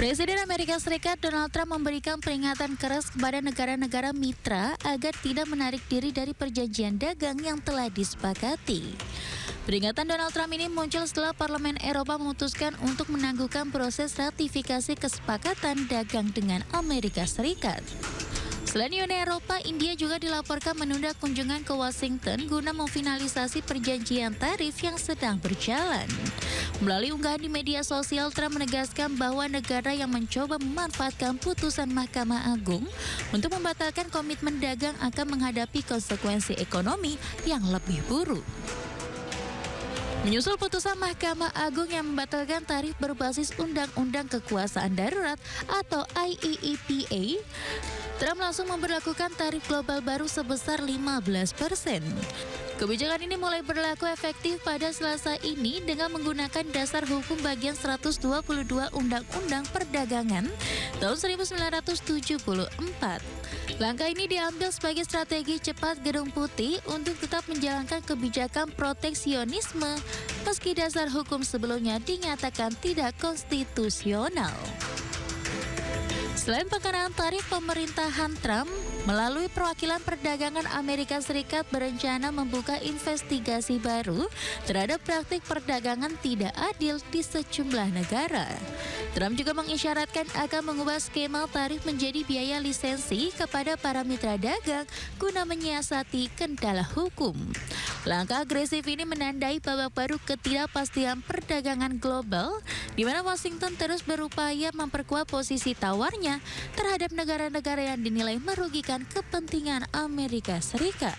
Presiden Amerika Serikat Donald Trump memberikan peringatan keras kepada negara-negara mitra agar tidak menarik diri dari perjanjian dagang yang telah disepakati. Peringatan Donald Trump ini muncul setelah Parlemen Eropa memutuskan untuk menangguhkan proses ratifikasi kesepakatan dagang dengan Amerika Serikat. Selain Uni Eropa, India juga dilaporkan menunda kunjungan ke Washington guna memfinalisasi perjanjian tarif yang sedang berjalan. Melalui unggahan di media sosial, Trump menegaskan bahwa negara yang mencoba memanfaatkan putusan Mahkamah Agung untuk membatalkan komitmen dagang akan menghadapi konsekuensi ekonomi yang lebih buruk. Menyusul putusan Mahkamah Agung yang membatalkan tarif berbasis Undang-Undang Kekuasaan Darurat atau IEEPA, Trump langsung memberlakukan tarif global baru sebesar 15%. Kebijakan ini mulai berlaku efektif pada Selasa ini dengan menggunakan dasar hukum bagian 122 Undang-Undang Perdagangan tahun 1974. Langkah ini diambil sebagai strategi cepat Gedung Putih untuk tetap menjalankan kebijakan proteksionisme meski dasar hukum sebelumnya dinyatakan tidak konstitusional. Selain pengenaan tarif, pemerintahan Trump melalui perwakilan perdagangan Amerika Serikat berencana membuka investigasi baru terhadap praktik perdagangan tidak adil di sejumlah negara. Trump juga mengisyaratkan akan mengubah skema tarif menjadi biaya lisensi kepada para mitra dagang guna menyiasati kendala hukum. Langkah agresif ini menandai babak baru ketidakpastian perdagangan global, di mana Washington terus berupaya memperkuat posisi tawarnya terhadap negara-negara yang dinilai merugikan kepentingan Amerika Serikat.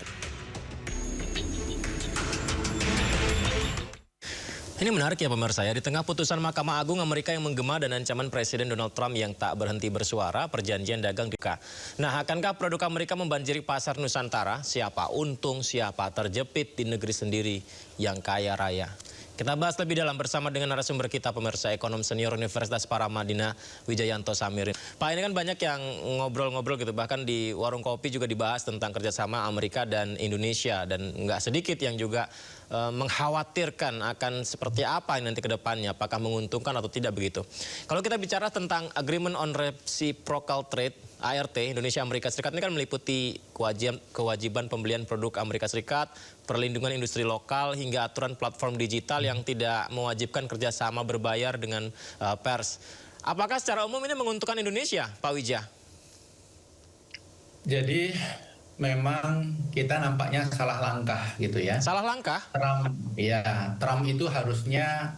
Ini menarik ya pemirsa ya, di tengah putusan Mahkamah Agung Amerika yang menggema dan ancaman Presiden Donald Trump yang tak berhenti bersuara, perjanjian dagang dibuka. Nah, akankah produk Amerika membanjiri pasar Nusantara? Siapa untung, siapa terjepit di negeri sendiri yang kaya raya? Kita bahas lebih dalam bersama dengan narasumber kita, pemirsa, ekonom senior Universitas Paramadina, Wijayanto Samirin. Pak, ini kan banyak yang ngobrol-ngobrol gitu, bahkan di warung kopi juga dibahas tentang kerjasama Amerika dan Indonesia. Dan nggak sedikit yang juga mengkhawatirkan akan seperti apa nanti ke depannya, apakah menguntungkan atau tidak begitu. Kalau kita bicara tentang Agreement on Reciprocal Trade, ART, Indonesia-Amerika Serikat ini kan meliputi kewajiban pembelian produk Amerika Serikat, perlindungan industri lokal, hingga aturan platform digital yang tidak mewajibkan kerjasama berbayar dengan pers. Apakah secara umum ini menguntungkan Indonesia, Pak Wija? Jadi memang kita nampaknya salah langkah gitu ya. Salah langkah? Trump itu harusnya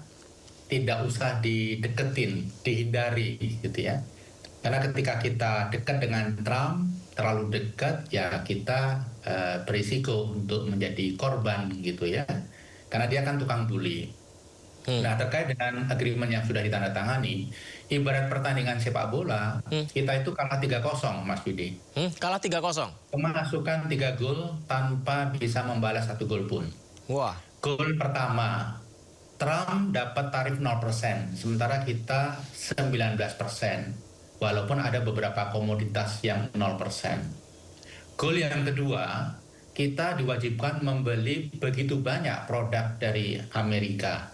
tidak usah dideketin, dihindari gitu ya. Karena ketika kita dekat dengan Trump, terlalu dekat, ya kita berisiko untuk menjadi korban gitu ya. Karena dia kan tukang bully. Nah, terkait dengan agreement yang sudah ditandatangani, ibarat pertandingan sepak bola, kita itu kalah 3-0, Mas Budi. Kalah 3-0? Kemasukan 3 gol tanpa bisa membalas 1 gol pun. Wah. Gol pertama, Trump dapat tarif 0%, sementara kita 19%. Walaupun ada beberapa komoditas yang 0%. Gol yang kedua, kita diwajibkan membeli begitu banyak produk dari Amerika.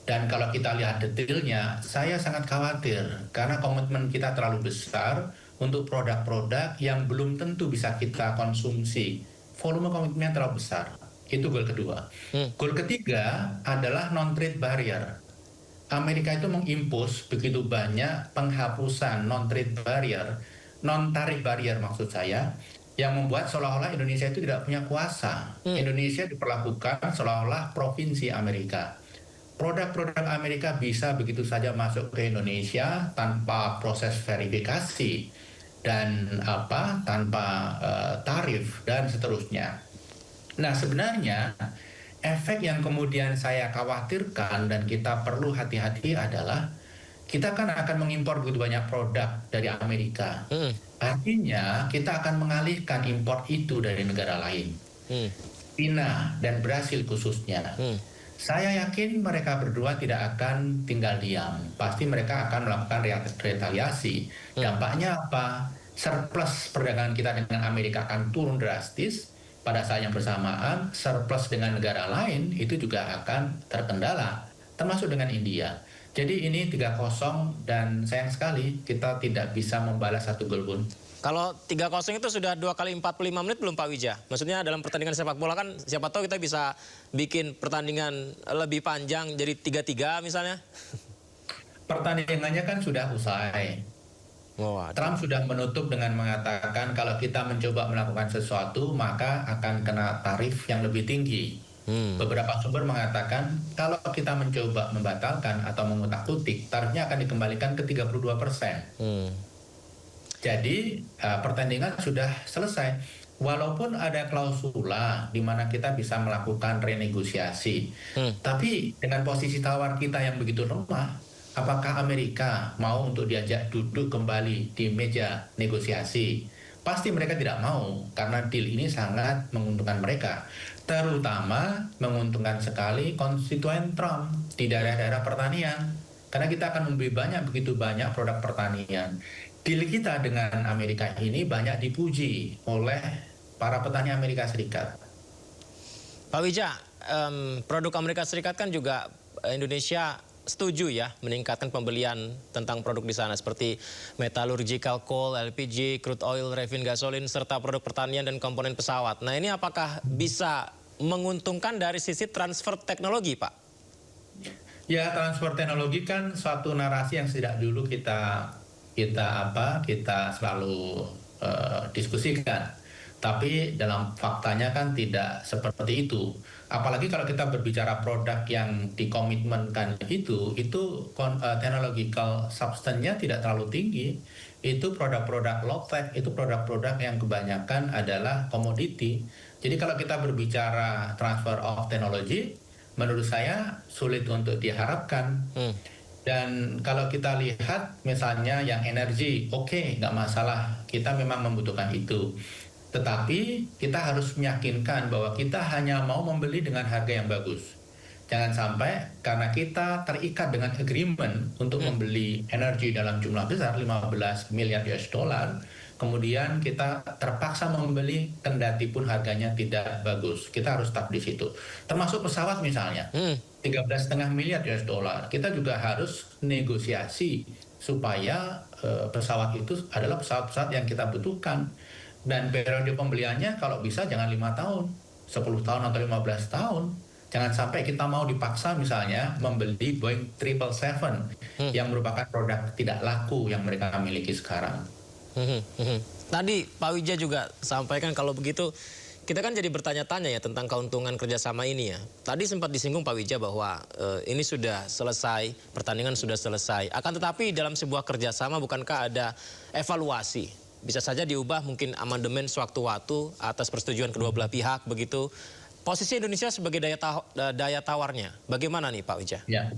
Dan kalau kita lihat detailnya, saya sangat khawatir karena komitmen kita terlalu besar untuk produk-produk yang belum tentu bisa kita konsumsi. Volume komitmennya terlalu besar. Itu gol kedua. Gol ketiga adalah non-trade barrier. Amerika itu mengimpos begitu banyak penghapusan non-trade barrier, non-tarif barrier maksud saya, yang membuat seolah-olah Indonesia itu tidak punya kuasa. Indonesia diperlakukan seolah-olah provinsi Amerika. Produk-produk Amerika bisa begitu saja masuk ke Indonesia tanpa proses verifikasi dan tanpa tarif dan seterusnya. Nah, sebenarnya efek yang kemudian saya khawatirkan dan kita perlu hati-hati adalah kita kan akan mengimpor begitu banyak produk dari Amerika. Artinya kita akan mengalihkan impor itu dari negara lain. China dan Brasil khususnya. Saya yakin mereka berdua tidak akan tinggal diam. Pasti mereka akan melakukan retaliasi. Dampaknya apa? Surplus perdagangan kita dengan Amerika akan turun drastis. Pada saat yang bersamaan, surplus dengan negara lain itu juga akan terkendala, termasuk dengan India. Jadi ini 3-0 dan sayang sekali kita tidak bisa membalas satu gol pun. Kalau 3-0 itu sudah 2 kali 45 menit belum Pak Wija? Maksudnya dalam pertandingan sepak bola kan siapa tahu kita bisa bikin pertandingan lebih panjang jadi 3-3 misalnya. Pertandingannya kan sudah usai. Trump sudah menutup dengan mengatakan kalau kita mencoba melakukan sesuatu maka akan kena tarif yang lebih tinggi. Beberapa sumber mengatakan kalau kita mencoba membatalkan atau mengutak-utik, tarifnya akan dikembalikan ke 32%. Jadi pertandingan sudah selesai. Walaupun ada klausula di mana kita bisa melakukan renegosiasi, tapi dengan posisi tawar kita yang begitu lemah, apakah Amerika mau untuk diajak duduk kembali di meja negosiasi? Pasti mereka tidak mau karena deal ini sangat menguntungkan mereka. Terutama menguntungkan sekali konstituen Trump di daerah-daerah pertanian. Karena kita akan membeli begitu banyak produk pertanian. Deal kita dengan Amerika ini banyak dipuji oleh para petani Amerika Serikat. Pak Wija, produk Amerika Serikat kan juga Indonesia setuju ya meningkatkan pembelian tentang produk di sana seperti metallurgical coal, LPG, crude oil, refine gasolin, serta produk pertanian dan komponen pesawat. Nah ini apakah bisa menguntungkan dari sisi transfer teknologi, Pak? Ya, transfer teknologi kan suatu narasi yang sejak dulu kita selalu diskusikan. Tapi dalam faktanya kan tidak seperti itu. Apalagi kalau kita berbicara produk yang dikomitmenkan itu technological substance-nya tidak terlalu tinggi. Itu produk-produk low-tech, itu produk-produk yang kebanyakan adalah komoditi. Jadi kalau kita berbicara transfer of technology, menurut saya sulit untuk diharapkan. Dan kalau kita lihat misalnya yang energi, oke, nggak masalah. Kita memang membutuhkan itu. Tetapi kita harus meyakinkan bahwa kita hanya mau membeli dengan harga yang bagus. Jangan sampai karena kita terikat dengan agreement untuk membeli energi dalam jumlah besar 15 miliar US dollar, kemudian kita terpaksa membeli kendati pun harganya tidak bagus. Kita harus stop di situ. Termasuk pesawat misalnya, 13,5 miliar US dollar. Kita juga harus negosiasi supaya pesawat itu adalah pesawat-pesawat yang kita butuhkan. Dan periode pembeliannya kalau bisa jangan 5 tahun, 10 tahun atau 15 tahun. Jangan sampai kita mau dipaksa misalnya membeli Boeing 777 yang merupakan produk tidak laku yang mereka miliki sekarang. Tadi Pak Wija juga sampaikan kalau begitu kita kan jadi bertanya-tanya ya tentang keuntungan kerjasama ini ya. Tadi sempat disinggung Pak Wija bahwa ini sudah selesai, pertandingan sudah selesai. Akan tetapi dalam sebuah kerjasama bukankah ada evaluasi? Bisa saja diubah mungkin amandemen sewaktu-waktu atas persetujuan kedua belah pihak begitu. Posisi Indonesia sebagai daya tawarnya, bagaimana nih Pak Wija? Ya,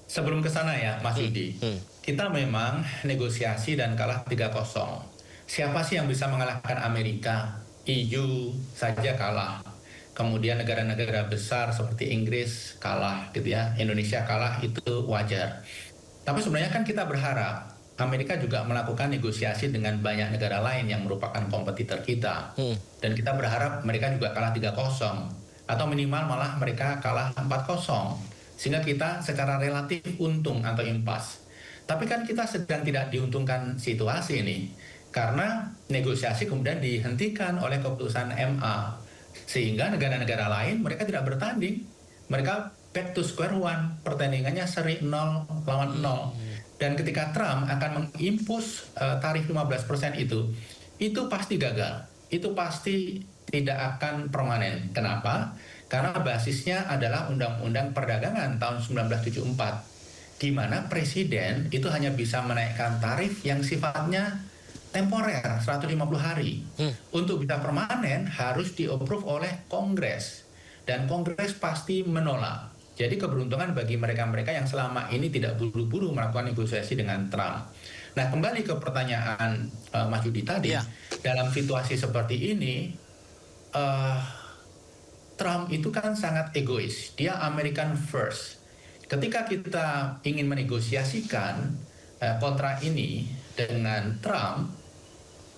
sebelum ke sana ya Mas Yudi, kita memang negosiasi dan kalah 3-0. Siapa sih yang bisa mengalahkan Amerika? EU saja kalah. Kemudian negara-negara besar seperti Inggris kalah gitu ya. Indonesia kalah itu wajar. Tapi sebenarnya kan kita berharap Amerika juga melakukan negosiasi dengan banyak negara lain yang merupakan kompetitor kita. Dan kita berharap mereka juga kalah 3-0. Atau minimal malah mereka kalah 4-0. Sehingga kita secara relatif untung atau impas. Tapi kan kita sedang tidak diuntungkan situasi ini. Karena negosiasi kemudian dihentikan oleh keputusan MA. Sehingga negara-negara lain mereka tidak bertanding. Mereka back to square one. Pertandingannya seri 0 lawan 0. Dan ketika Trump akan mengimpus tarif 15% itu pasti gagal. Itu pasti tidak akan permanen. Kenapa? Karena basisnya adalah Undang-Undang Perdagangan tahun 1974, di mana presiden itu hanya bisa menaikkan tarif yang sifatnya temporer, 150 hari. Untuk bisa permanen harus di-approve oleh Kongres. Dan Kongres pasti menolak. Jadi keberuntungan bagi mereka-mereka yang selama ini tidak buru-buru melakukan negosiasi dengan Trump. Nah, kembali ke pertanyaan Mas Yudi tadi, dalam situasi seperti ini, Trump itu kan sangat egois. Dia American first. Ketika kita ingin menegosiasikan kontrak ini dengan Trump,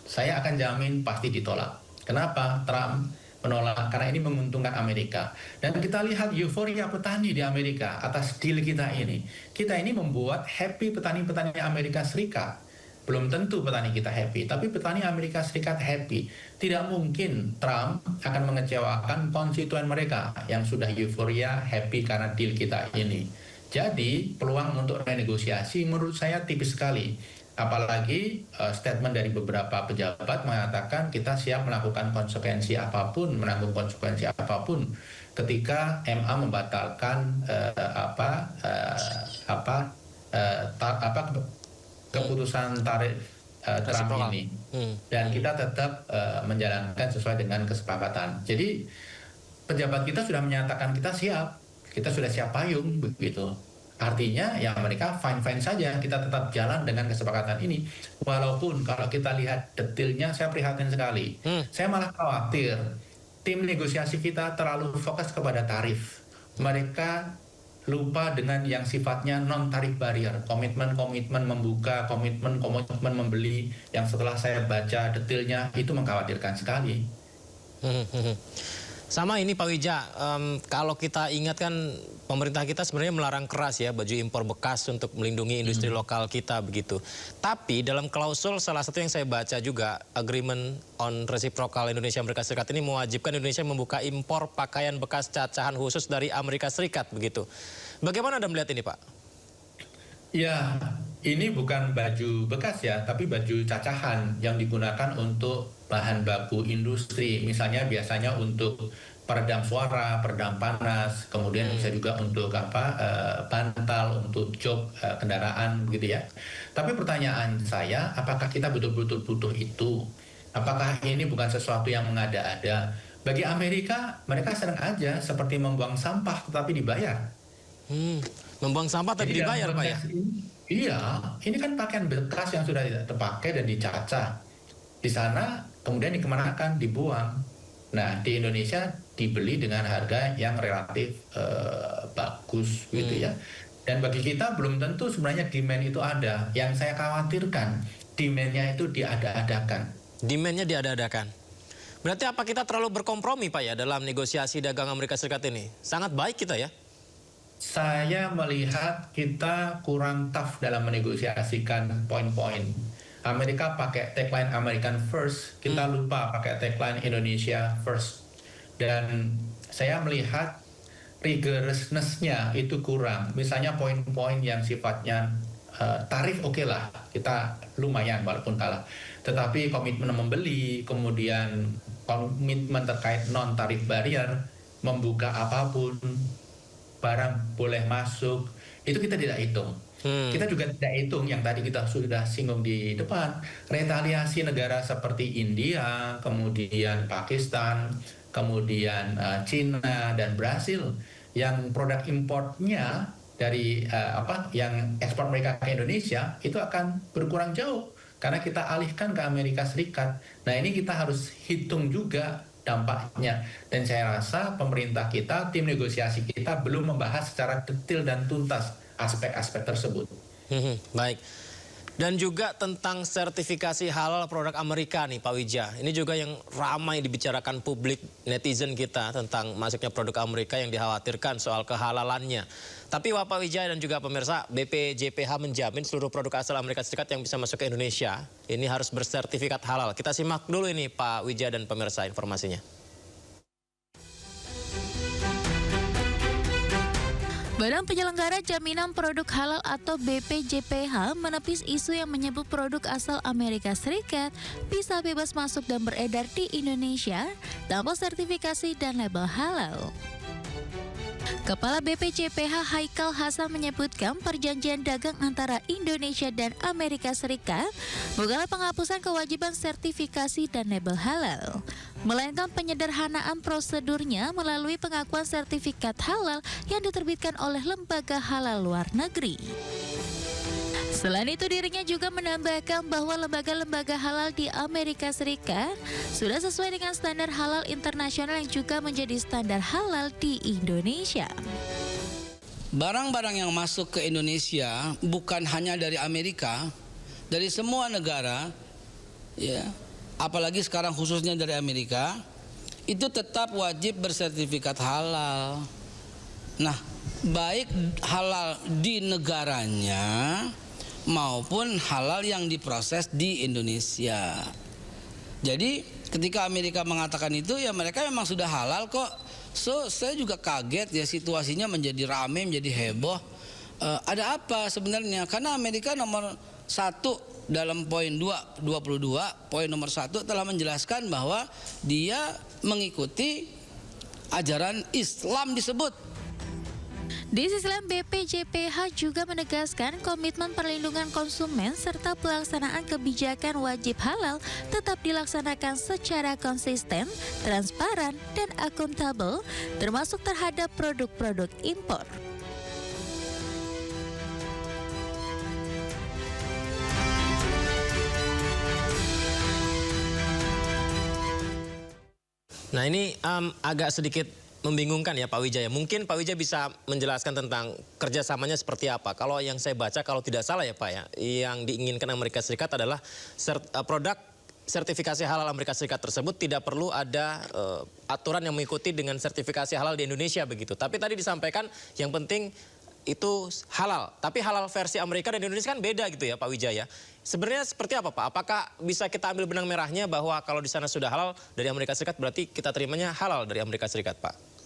saya akan jamin pasti ditolak. Kenapa? Trump menolak karena ini menguntungkan Amerika. Dan kita lihat euforia petani di Amerika atas deal kita ini. Kita ini membuat happy petani-petani Amerika Serikat. Belum tentu petani kita happy, tapi petani Amerika Serikat happy. Tidak mungkin Trump akan mengecewakan konstituen mereka yang sudah euforia happy karena deal kita ini. Jadi peluang untuk renegosiasi menurut saya tipis sekali. Apalagi statement dari beberapa pejabat mengatakan kita siap melakukan konsekuensi apapun, menanggung konsekuensi apapun ketika MA membatalkan keputusan tarif Trump ini. Dan kita tetap menjalankan sesuai dengan kesepakatan. Jadi pejabat kita sudah menyatakan kita sudah siap payung begitu. Artinya ya mereka fine-fine saja, kita tetap jalan dengan kesepakatan ini. Walaupun kalau kita lihat detailnya saya prihatin sekali. Saya malah khawatir tim negosiasi kita terlalu fokus kepada tarif. Mereka lupa dengan yang sifatnya non-tarif barrier. Komitmen-komitmen membuka, komitmen membeli yang setelah saya baca detailnya itu mengkhawatirkan sekali. Sama ini Pak Wija, kalau kita ingat kan pemerintah kita sebenarnya melarang keras ya baju impor bekas untuk melindungi industri lokal kita begitu. Tapi dalam klausul salah satu yang saya baca juga, Agreement on Reciprocal Indonesia Amerika Serikat ini mewajibkan Indonesia membuka impor pakaian bekas cacahan khusus dari Amerika Serikat begitu. Bagaimana Anda melihat ini Pak? Ya, ini bukan baju bekas ya, tapi baju cacahan yang digunakan untuk bahan baku industri. Misalnya biasanya untuk peredam suara, peredam panas, kemudian bisa juga untuk bantal, untuk jok kendaraan begitu ya. Tapi pertanyaan saya, apakah kita betul-betul butuh itu? Apakah ini bukan sesuatu yang mengada-ada? Bagi Amerika, mereka senang aja seperti membuang sampah tetapi dibayar. Membuang sampah tapi dibayar Pak ya? Iya, ini kan pakaian bekas yang sudah tidak terpakai dan dicacah. Di sana kemudian dikemanakan, dibuang. Nah, di Indonesia dibeli dengan harga yang relatif bagus gitu ya. Dan bagi kita belum tentu sebenarnya demand itu ada. Yang saya khawatirkan, demand-nya itu diada-adakan. Demand-nya diada-adakan. Berarti apa kita terlalu berkompromi Pak ya dalam negosiasi dagang Amerika Serikat ini? Sangat baik kita ya? Saya melihat kita kurang tough dalam menegosiasikan poin-poin. Amerika pakai tagline American First, kita lupa pakai tagline Indonesia First. Dan saya melihat rigorousness-nya itu kurang. Misalnya poin-poin yang sifatnya tarif oke lah, kita lumayan walaupun kalah. Tetapi komitmen membeli, kemudian komitmen terkait non-tarif barrier, membuka apapun, barang boleh masuk, itu kita tidak hitung. Kita juga tidak hitung yang tadi kita sudah singgung di depan, retaliasi negara seperti India, kemudian Pakistan, kemudian Cina dan Brasil yang produk importnya dari yang ekspor mereka ke Indonesia itu akan berkurang jauh karena kita alihkan ke Amerika Serikat. Nah, ini kita harus hitung juga dampaknya. Dan saya rasa pemerintah kita, tim negosiasi kita belum membahas secara detail dan tuntas aspek-aspek tersebut. Baik. Dan juga tentang sertifikasi halal produk Amerika nih Pak Wija. Ini juga yang ramai dibicarakan publik, netizen kita tentang masuknya produk Amerika yang dikhawatirkan soal kehalalannya. Tapi Pak Wija dan juga pemirsa, BPJPH menjamin seluruh produk asal Amerika Serikat yang bisa masuk ke Indonesia ini harus bersertifikat halal. Kita simak dulu ini Pak Wija dan pemirsa informasinya. Badan Penyelenggara Jaminan Produk Halal atau BPJPH menepis isu yang menyebut produk asal Amerika Serikat bisa bebas masuk dan beredar di Indonesia tanpa sertifikasi dan label halal. Kepala BPJPH Haikal Hasan menyebutkan perjanjian dagang antara Indonesia dan Amerika Serikat bukanlah penghapusan kewajiban sertifikasi dan label halal, melainkan penyederhanaan prosedurnya melalui pengakuan sertifikat halal yang diterbitkan oleh lembaga halal luar negeri. Selain itu, dirinya juga menambahkan bahwa lembaga-lembaga halal di Amerika Serikat sudah sesuai dengan standar halal internasional yang juga menjadi standar halal di Indonesia. Barang-barang yang masuk ke Indonesia bukan hanya dari Amerika, dari semua negara, ya, apalagi sekarang khususnya dari Amerika, itu tetap wajib bersertifikat halal. Nah, baik halal di negaranya maupun halal yang diproses di Indonesia. Jadi ketika Amerika mengatakan itu, ya mereka memang sudah halal kok. So saya juga kaget ya, situasinya menjadi ramai, menjadi heboh. Ada apa sebenarnya? Karena Amerika nomor 1 dalam poin 22, poin nomor 1 telah menjelaskan bahwa dia mengikuti ajaran Islam disebut. Di sisi lain, BPJPH juga menegaskan komitmen perlindungan konsumen serta pelaksanaan kebijakan wajib halal tetap dilaksanakan secara konsisten, transparan, dan akuntabel, termasuk terhadap produk-produk impor. Nah ini agak sedikit membingungkan ya Pak Wijaya. Mungkin Pak Wijaya bisa menjelaskan tentang kerjasamanya seperti apa. Kalau yang saya baca, kalau tidak salah ya Pak ya, yang diinginkan Amerika Serikat adalah produk sertifikasi halal Amerika Serikat tersebut tidak perlu ada aturan yang mengikuti dengan sertifikasi halal di Indonesia begitu. Tapi tadi disampaikan yang penting itu halal. Tapi halal versi Amerika dan Indonesia kan beda gitu ya Pak Wijaya. Sebenarnya seperti apa Pak? Apakah bisa kita ambil benang merahnya bahwa kalau di sana sudah halal dari Amerika Serikat berarti kita terimanya halal dari Amerika Serikat Pak?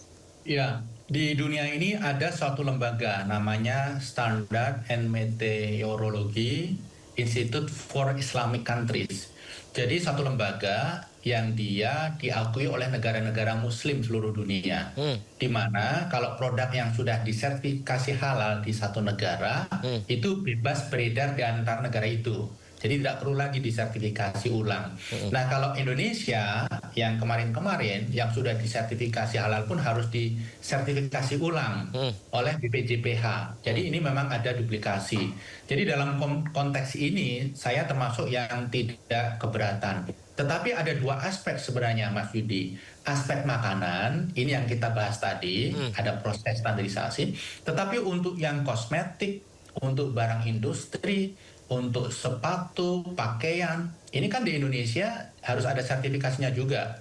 Ya, di dunia ini ada suatu lembaga namanya Standard and Meteorology Institute for Islamic Countries. Jadi satu lembaga yang dia diakui oleh negara-negara muslim seluruh dunia. Di mana kalau produk yang sudah disertifikasi halal di satu negara, itu bebas beredar di antar negara itu. Jadi tidak perlu lagi disertifikasi ulang. Nah kalau Indonesia yang kemarin-kemarin yang sudah disertifikasi halal pun harus disertifikasi ulang oleh BPJPH. Jadi ini memang ada duplikasi. Jadi dalam konteks ini saya termasuk yang tidak keberatan. Tetapi ada dua aspek sebenarnya Mas Yudi. Aspek makanan, ini yang kita bahas tadi, ada proses standarisasi. Tetapi untuk yang kosmetik, untuk barang industri, untuk sepatu, pakaian, ini kan di Indonesia harus ada sertifikasinya juga.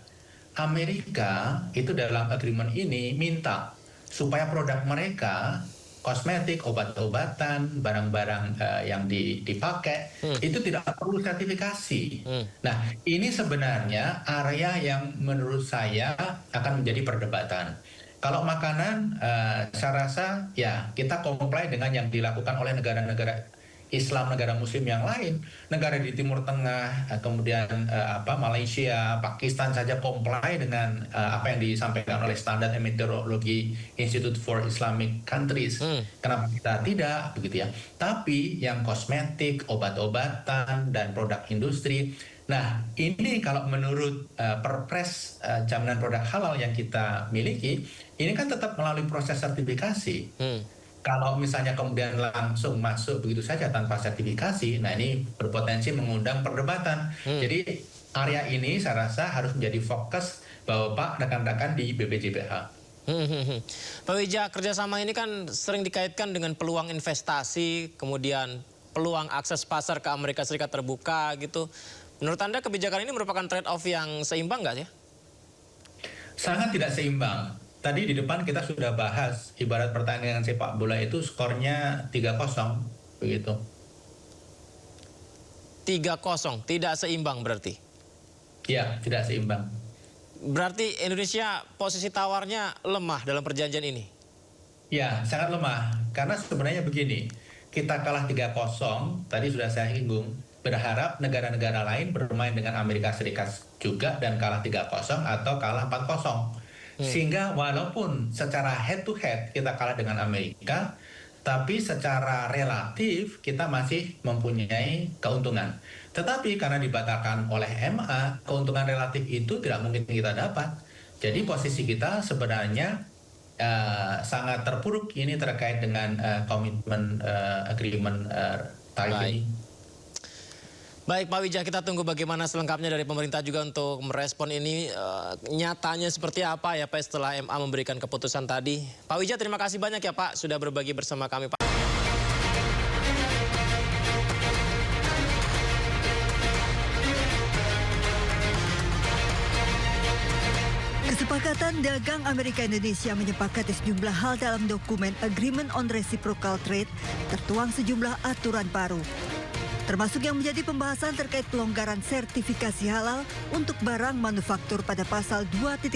Amerika itu dalam agreement ini minta supaya produk mereka, kosmetik, obat-obatan, barang-barang yang dipakai, itu tidak perlu sertifikasi. Nah, ini sebenarnya area yang menurut saya akan menjadi perdebatan. Kalau makanan, saya rasa ya kita comply dengan yang dilakukan oleh negara-negara Islam, negara Muslim yang lain, negara di Timur Tengah, kemudian Malaysia, Pakistan saja comply dengan apa yang disampaikan oleh Standard and Meteorology Institute for Islamic Countries. Kenapa kita tidak, begitu ya? Tapi yang kosmetik, obat-obatan, dan produk industri, nah ini kalau menurut Perpres jaminan produk halal yang kita miliki, ini kan tetap melalui proses sertifikasi. Kalau misalnya kemudian langsung masuk begitu saja tanpa sertifikasi, nah ini berpotensi mengundang perdebatan. Jadi area ini saya rasa harus menjadi fokus Bapak rekan-rekan di BPJPH. Pak Wija, kerjasama ini kan sering dikaitkan dengan peluang investasi, kemudian peluang akses pasar ke Amerika Serikat terbuka gitu. Menurut Anda kebijakan ini merupakan trade-off yang seimbang nggak ya? Sangat tidak seimbang. Tadi di depan kita sudah bahas, ibarat pertandingan sepak bola itu skornya 3-0, begitu. 3-0, tidak seimbang berarti? Ya, tidak seimbang. Berarti Indonesia posisi tawarnya lemah dalam perjanjian ini? Ya, sangat lemah. Karena sebenarnya begini, kita kalah 3-0, tadi sudah saya singgung, berharap negara-negara lain bermain dengan Amerika Serikat juga dan kalah 3-0 atau kalah 4-0. Sehingga walaupun secara head to head kita kalah dengan Amerika, tapi secara relatif kita masih mempunyai keuntungan. Tetapi karena dibatalkan oleh MA, keuntungan relatif itu tidak mungkin kita dapat. Jadi posisi kita sebenarnya sangat terpuruk ini terkait dengan komitmen agreement tarif ini. Baik Pak Wijah, kita tunggu bagaimana selengkapnya dari pemerintah juga untuk merespon ini nyatanya seperti apa ya Pak setelah MA memberikan keputusan tadi. Pak Wijah, terima kasih banyak ya Pak sudah berbagi bersama kami Pak. Kesepakatan Dagang Amerika Indonesia menyepakati sejumlah hal dalam dokumen Agreement on Reciprocal Trade, tertuang sejumlah aturan baru. Termasuk yang menjadi pembahasan terkait pelonggaran sertifikasi halal untuk barang manufaktur pada pasal 2.9.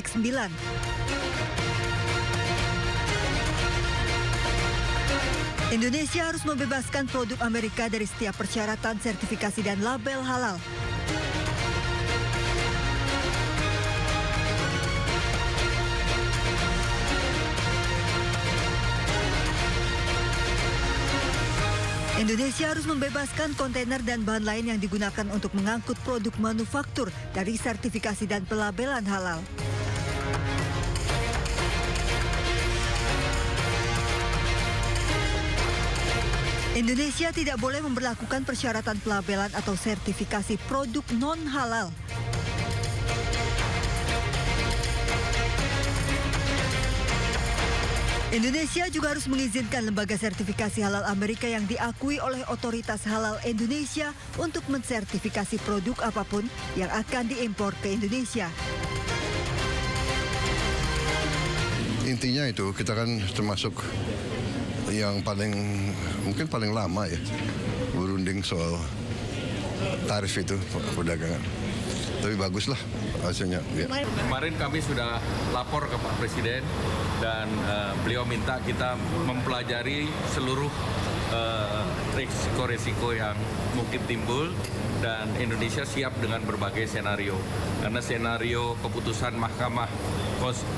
Indonesia harus membebaskan produk Amerika dari setiap persyaratan sertifikasi dan label halal. Indonesia harus membebaskan kontainer dan bahan lain yang digunakan untuk mengangkut produk manufaktur dari sertifikasi dan pelabelan halal. Indonesia tidak boleh memberlakukan persyaratan pelabelan atau sertifikasi produk non-halal. Indonesia juga harus mengizinkan lembaga sertifikasi halal Amerika yang diakui oleh otoritas halal Indonesia untuk mensertifikasi produk apapun yang akan diimpor ke Indonesia. Intinya itu kita kan termasuk yang mungkin paling lama ya berunding soal tarif itu perdagangan. Tapi baguslah hasilnya. Ya. Kemarin kami sudah lapor ke Pak Presiden dan beliau minta kita mempelajari seluruh resiko-resiko yang mungkin timbul dan Indonesia siap dengan berbagai senario. Karena senario keputusan Mahkamah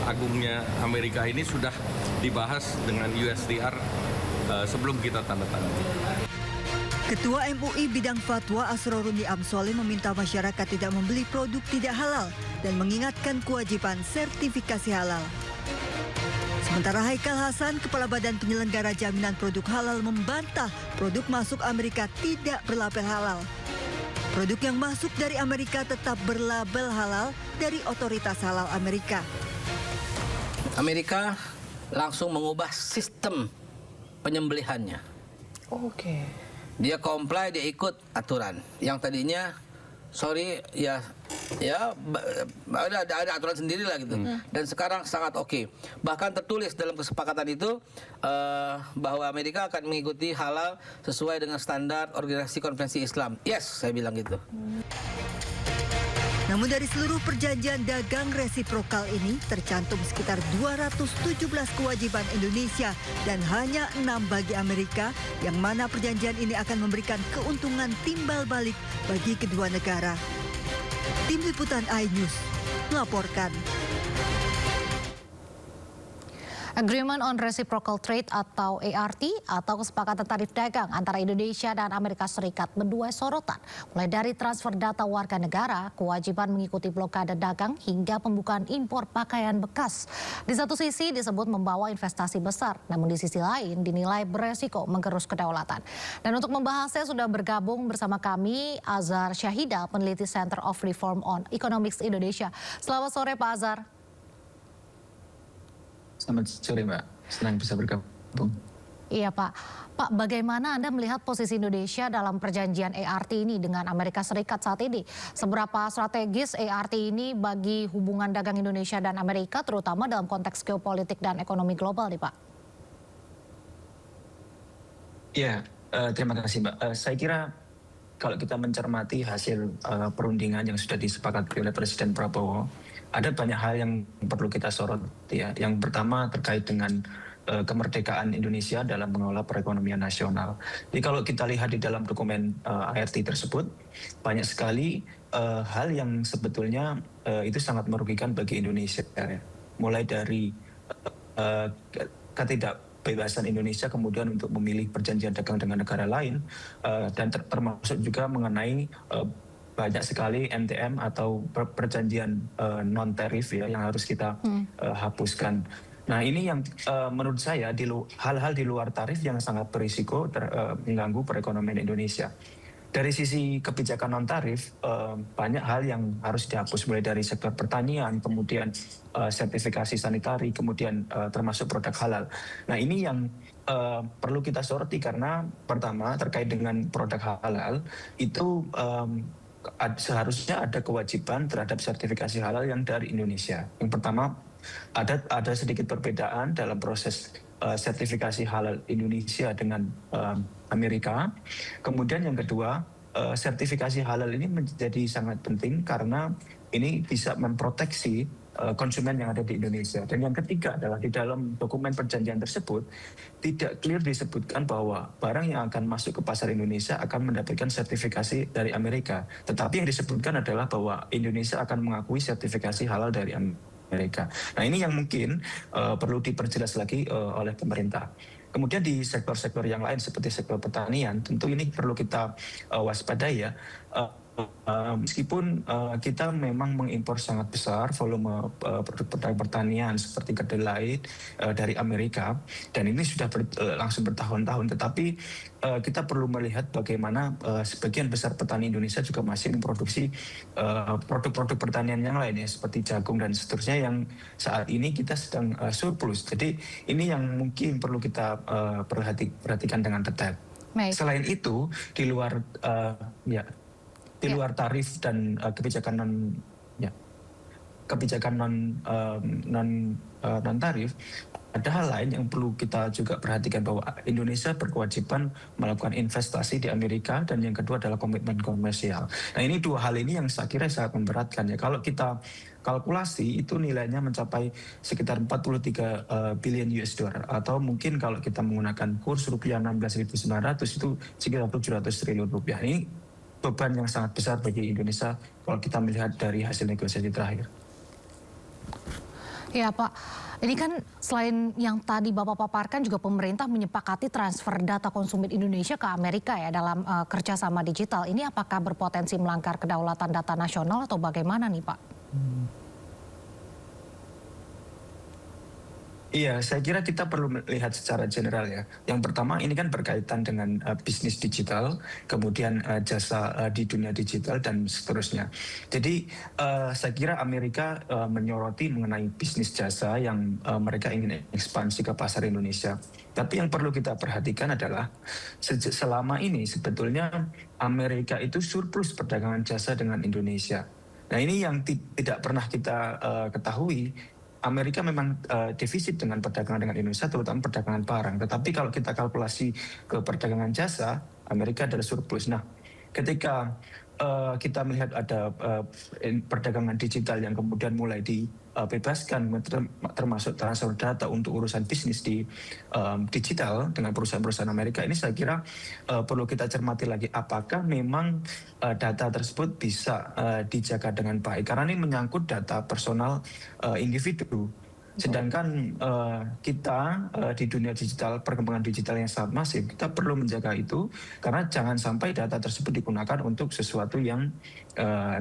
Agungnya Amerika ini sudah dibahas dengan USTR sebelum kita tanda tangan. Ketua MUI bidang fatwa Asroruni Amsole meminta masyarakat tidak membeli produk tidak halal dan mengingatkan kewajiban sertifikasi halal. Sementara Haikal Hasan, Kepala Badan Penyelenggara Jaminan Produk Halal membantah produk masuk Amerika tidak berlabel halal. Produk yang masuk dari Amerika tetap berlabel halal dari Otoritas Halal Amerika. Amerika langsung mengubah sistem penyembelihannya. Oke. Dia comply, dia ikut aturan. Yang tadinya, ada aturan sendiri lah gitu. Dan sekarang sangat oke. Bahkan tertulis dalam kesepakatan itu bahwa Amerika akan mengikuti halal sesuai dengan standar Organisasi Konferensi Islam. Yes, saya bilang gitu. Namun dari seluruh perjanjian dagang resiprokal ini tercantum sekitar 217 kewajiban Indonesia dan hanya 6 bagi Amerika, yang mana perjanjian ini akan memberikan keuntungan timbal balik bagi kedua negara. Tim Liputan iNews melaporkan. Agreement on Reciprocal Trade atau ART atau kesepakatan tarif dagang antara Indonesia dan Amerika Serikat menuai sorotan, mulai dari transfer data warga negara, kewajiban mengikuti blokade dagang hingga pembukaan impor pakaian bekas. Di satu sisi disebut membawa investasi besar, namun di sisi lain dinilai beresiko menggerus kedaulatan. Dan untuk membahasnya sudah bergabung bersama kami Azhar Syahida, peneliti Center of Reform on Economics Indonesia. Selamat sore Pak Azhar. Selamat sore Mbak, senang bisa bergabung. Iya Pak. Pak, bagaimana Anda melihat posisi Indonesia dalam perjanjian ART ini dengan Amerika Serikat saat ini? Seberapa strategis ART ini bagi hubungan dagang Indonesia dan Amerika, terutama dalam konteks geopolitik dan ekonomi global nih Pak? Ya, terima kasih Mbak. Saya kira kalau kita mencermati hasil perundingan yang sudah disepakati oleh Presiden Prabowo, ada banyak hal yang perlu kita soroti ya. Yang pertama terkait dengan kemerdekaan Indonesia dalam mengelola perekonomian nasional. Jadi kalau kita lihat di dalam dokumen ART tersebut, banyak sekali hal yang sebetulnya itu sangat merugikan bagi Indonesia. Ya. Mulai dari ketidakbebasan Indonesia kemudian untuk memilih perjanjian dagang dengan negara lain, dan termasuk juga mengenai banyak sekali MTM atau perjanjian non-tarif ya yang harus kita hapuskan. Nah ini yang menurut saya hal-hal di luar tarif yang sangat berisiko mengganggu perekonomian Indonesia. Dari sisi kebijakan non-tarif, banyak hal yang harus dihapus, mulai dari sektor pertanian, kemudian sertifikasi sanitari, kemudian termasuk produk halal. Nah ini yang perlu kita soroti karena pertama terkait dengan produk halal itu seharusnya ada kewajiban terhadap sertifikasi halal yang dari Indonesia. Yang pertama ada sedikit perbedaan dalam proses sertifikasi halal Indonesia dengan Amerika. Kemudian yang kedua, sertifikasi halal ini menjadi sangat penting karena ini bisa memproteksi konsumen yang ada di Indonesia. Dan yang ketiga adalah di dalam dokumen perjanjian tersebut tidak clear disebutkan bahwa barang yang akan masuk ke pasar Indonesia akan mendapatkan sertifikasi dari Amerika. Tetapi yang disebutkan adalah bahwa Indonesia akan mengakui sertifikasi halal dari Amerika. Nah, ini yang mungkin perlu diperjelas lagi oleh pemerintah. Kemudian di sektor-sektor yang lain seperti sektor pertanian, tentu ini perlu kita waspadai ya. Meskipun kita memang mengimpor sangat besar volume produk pertanian seperti kedelai dari Amerika, dan ini sudah langsung bertahun-tahun, tetapi kita perlu melihat bagaimana sebagian besar petani Indonesia juga masih memproduksi produk-produk pertanian yang lain ya, seperti jagung dan seterusnya yang saat ini kita sedang surplus. Jadi ini yang mungkin perlu kita perhatikan dengan detail. Selain itu, di luar luar tarif dan kebijakan non tarif, ada hal lain yang perlu kita juga perhatikan bahwa Indonesia berkewajiban melakukan investasi di Amerika, dan yang kedua adalah komitmen komersial. Nah, ini dua hal ini yang saya kira sangat memberatkan ya. Kalau kita kalkulasi itu nilainya mencapai sekitar 43 billion US dollar, atau mungkin kalau kita menggunakan kurs rupiah 16.900 itu sekitar 700 triliun rupiah. Ini beban yang sangat besar bagi Indonesia kalau kita melihat dari hasil negosiasi terakhir. Ya Pak, ini kan selain yang tadi Bapak paparkan juga pemerintah menyepakati transfer data konsumen Indonesia ke Amerika ya dalam kerjasama digital. Ini apakah berpotensi melanggar kedaulatan data nasional atau bagaimana nih Pak? Iya, saya kira kita perlu melihat secara general ya. Yang pertama ini kan berkaitan dengan bisnis digital, kemudian jasa di dunia digital dan seterusnya. Jadi saya kira Amerika menyoroti mengenai bisnis jasa yang mereka ingin ekspansi ke pasar Indonesia. Tapi yang perlu kita perhatikan adalah selama ini sebetulnya Amerika itu surplus perdagangan jasa dengan Indonesia. Nah, ini yang tidak pernah kita ketahui. Amerika memang defisit dengan perdagangan dengan Indonesia, terutama perdagangan barang. Tetapi kalau kita kalkulasi ke perdagangan jasa, Amerika adalah surplus. Nah, ketika kita melihat ada perdagangan digital yang kemudian mulai dibebaskan, termasuk transfer data untuk urusan bisnis di digital dengan perusahaan-perusahaan Amerika, ini saya kira perlu kita cermati lagi apakah memang data tersebut bisa dijaga dengan baik, karena ini menyangkut data personal individu. Sedangkan kita di dunia digital, perkembangan digital yang sangat masif, kita perlu menjaga itu karena jangan sampai data tersebut digunakan untuk sesuatu yang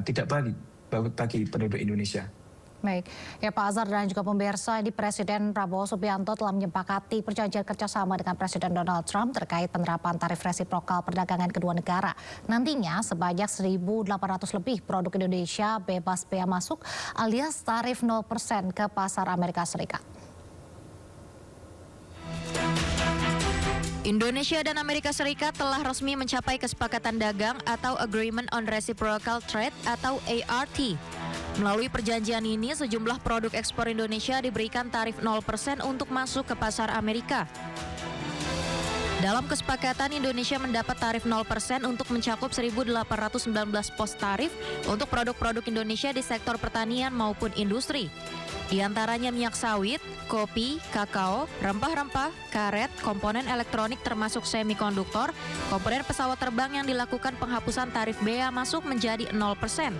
tidak baik bagi penduduk Indonesia. Baik, ya Pak Azhar dan juga pemirsa, di Presiden Prabowo Subianto telah menyepakati perjanjian kerjasama dengan Presiden Donald Trump terkait penerapan tarif resiprokal perdagangan kedua negara. Nantinya sebanyak 1.800 lebih produk Indonesia bebas bea masuk alias tarif 0% ke pasar Amerika Serikat. Indonesia dan Amerika Serikat telah resmi mencapai kesepakatan dagang atau Agreement on Reciprocal Trade atau ART. Melalui perjanjian ini, sejumlah produk ekspor Indonesia diberikan tarif 0% untuk masuk ke pasar Amerika. Dalam kesepakatan, Indonesia mendapat tarif 0% untuk mencakup 1.819 pos tarif untuk produk-produk Indonesia di sektor pertanian maupun industri. Di antaranya minyak sawit, kopi, kakao, rempah-rempah, karet, komponen elektronik termasuk semikonduktor, komponen pesawat terbang yang dilakukan penghapusan tarif bea masuk menjadi 0%.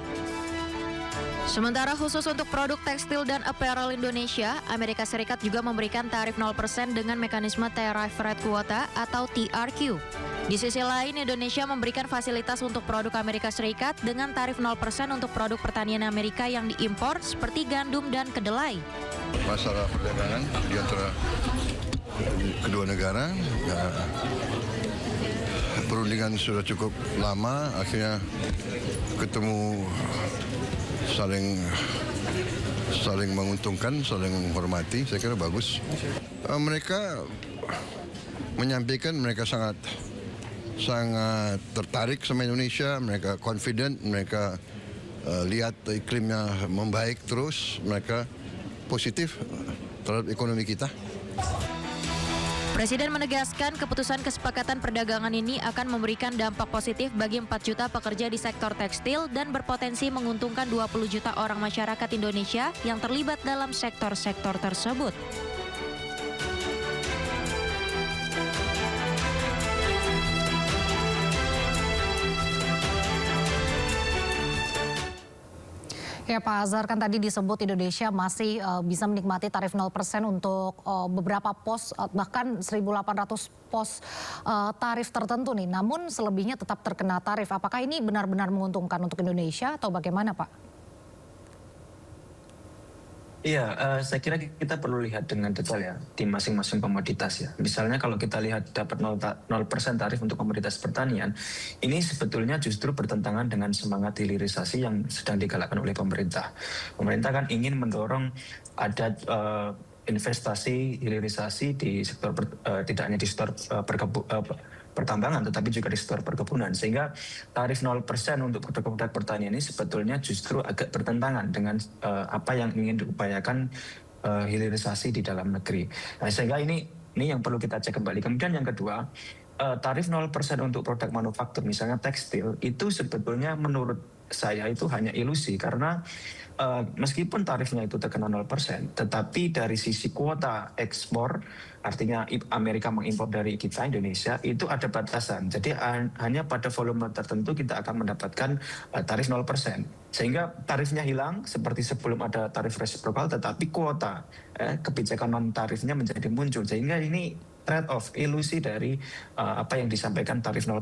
Sementara khusus untuk produk tekstil dan apparel Indonesia, Amerika Serikat juga memberikan tarif 0% dengan mekanisme Tariff Rate Quota atau TRQ. Di sisi lain, Indonesia memberikan fasilitas untuk produk Amerika Serikat dengan tarif 0% untuk produk pertanian Amerika yang diimpor seperti gandum dan kedelai. Masalah perdagangan di antara kedua negara, ya, perundingan sudah cukup lama, akhirnya ketemu saling menguntungkan, saling menghormati, saya kira bagus. Mereka menyampaikan mereka sangat tertarik sama Indonesia, mereka confident, mereka lihat iklimnya membaik terus, mereka positif terhadap ekonomi kita. Presiden menegaskan keputusan kesepakatan perdagangan ini akan memberikan dampak positif bagi 4 juta pekerja di sektor tekstil dan berpotensi menguntungkan 20 juta orang masyarakat Indonesia yang terlibat dalam sektor-sektor tersebut. Ya Pak Azhar, kan tadi disebut Indonesia masih bisa menikmati tarif 0% untuk beberapa pos, bahkan 1.800 pos tarif tertentu nih. Namun selebihnya tetap terkena tarif. Apakah ini benar-benar menguntungkan untuk Indonesia atau bagaimana Pak? Iya, saya kira kita perlu lihat dengan detail ya di masing-masing komoditas ya. Misalnya kalau kita lihat dapat 0% tarif untuk komoditas pertanian, ini sebetulnya justru bertentangan dengan semangat hilirisasi yang sedang digalakkan oleh pemerintah. Pemerintah kan ingin mendorong ada investasi hilirisasi di sektor tidak hanya di sektor pertambangan tetapi juga di sektor perkebunan, sehingga tarif 0% untuk produk-produk pertanian ini sebetulnya justru agak bertentangan dengan apa yang ingin diupayakan hilirisasi di dalam negeri. Nah, sehingga ini yang perlu kita cek kembali. Kemudian yang kedua, tarif 0% untuk produk manufaktur misalnya tekstil itu sebetulnya menurut saya itu hanya ilusi, karena meskipun tarifnya itu terkena 0%, tetapi dari sisi kuota ekspor, artinya Amerika mengimpor dari kita Indonesia, itu ada batasan. Jadi hanya pada volume tertentu kita akan mendapatkan tarif 0%. Sehingga tarifnya hilang seperti sebelum ada tarif resiprokal, tetapi kuota kebijakan non tarifnya menjadi muncul. Sehingga ini trade-off, ilusi dari apa yang disampaikan tarif 0%.